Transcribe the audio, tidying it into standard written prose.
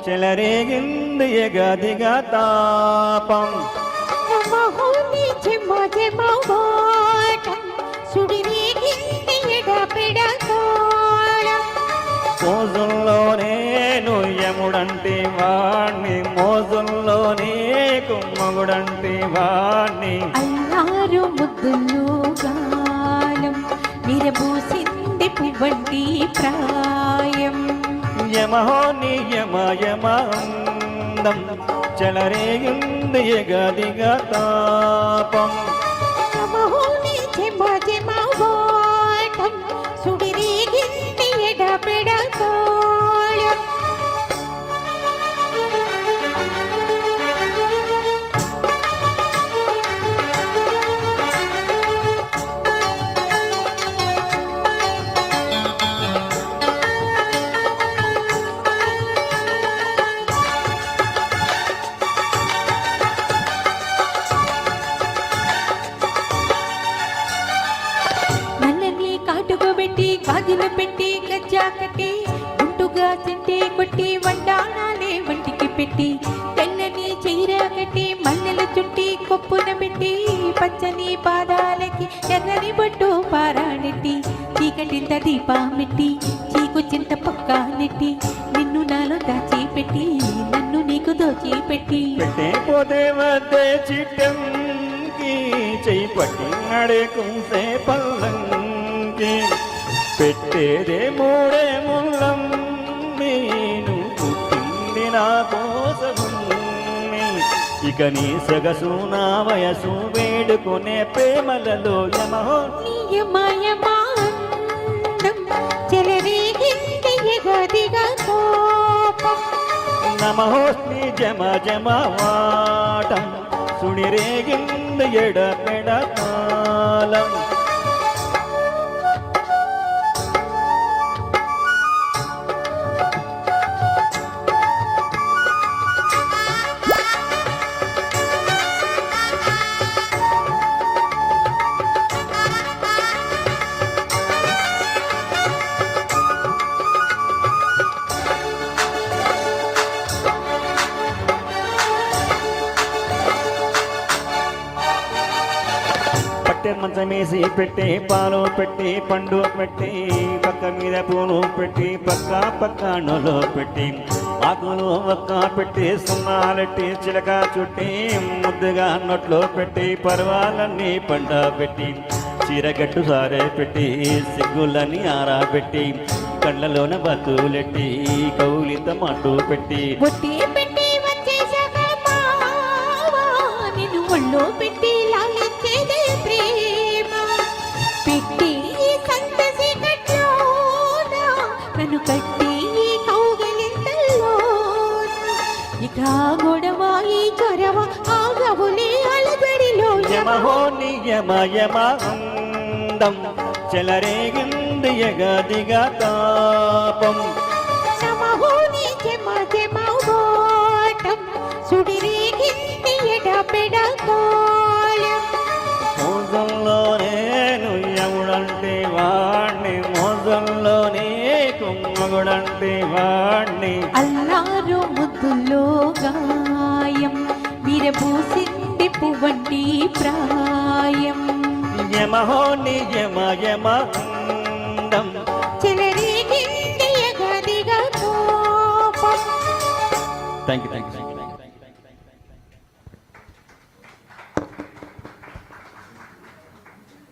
చెలరేగింది ఎగదిగా తాపం మోజుల్లోనే నుయ్యముడంటే వాణ్ణి మోజుల్లోనే కుమ్మగుడంటే వాణ్ణి అల్లారు ముద్దులు గాలం విరబూసింది పువ్వంటి ప్రాయం యమహో నియమయమందం చెలరేగింది ఎగదిగా తాపం సుడిరేగింది ఎడపెడ తాళం కాటుకోబెట్టి గాజులు పెట్టి గజ్జా కట్టి గుంటుగా తింటే కొట్టి వండాణాలే వంటికి పెట్టి తెల్లని చీర కట్టి మల్లెల చుట్టి కొప్పున పెట్టి పచ్చని పాదాలకి ఎర్రని బొట్టు పారాడెట్టి చీకటింత దీపామెట్టి చీకు చింత పక్క నెట్టి నిన్ను నాలో దాచిపెట్టి నన్ను నీకు దోచిపెట్టి పోతే వద్దే చిట్టంకి చెయ్యి పట్టి నడకుంటే పల్లంకి పెట్టేదే మూడే ముల్లం నేను పుట్టింది నా కోసము ఇక నీ సగసు నా వయసు వేడుకునే ప్రేమలలో యమహో చెలరేగింది ఎగదిగా కోపం నమహోస్మి జమ జమ వాటం సుడిరేగింది ఎడపెడ కాలం మంచమేసి పెట్టి పాలు పెట్టి పండు పెట్టి పక్క మీద పూలు పెట్టి పక్క పక్కనలో పెట్టి ఆకులు ఒక్క పెట్టి సున్నాలెట్టి చిలక చుట్టి ముద్దుగా నొట్లో పెట్టి పర్వాలన్నీ పండ పెట్టి చీరగట్టు సారే పెట్టి సిగ్గులని ఆరాబెట్టి కళ్ళలోన బతులెట్టి కౌలిత మట్టు పెట్టి పెట్టి లాలించేదే ప్రేమ పెట్టి సంతసి కట్లోనా నన్ను కట్టి కౌగిలింతల్లో ఇక గొడవాయి చొరవ ఆగవులే అలబడిలో యమహో నియమయమందం చెలరేగింది ఎగదిగా తాపం సమహోని జమ జమ ఓటం సుడిరేగింది ఎడపెడ కాలం మోజంలోనే నుయ్యముడంటే వాణ్ణి మోజంలోనే కుమ్మగుడంటే వాణ్ణి అల్లారు ముద్దుల్లో గాయం విరబూసింది పువ్వంటి ప్రాయం యమహో నియమయమందం చెలరేగింది ఎగదిగా కోపం థ్యాంక్ యూ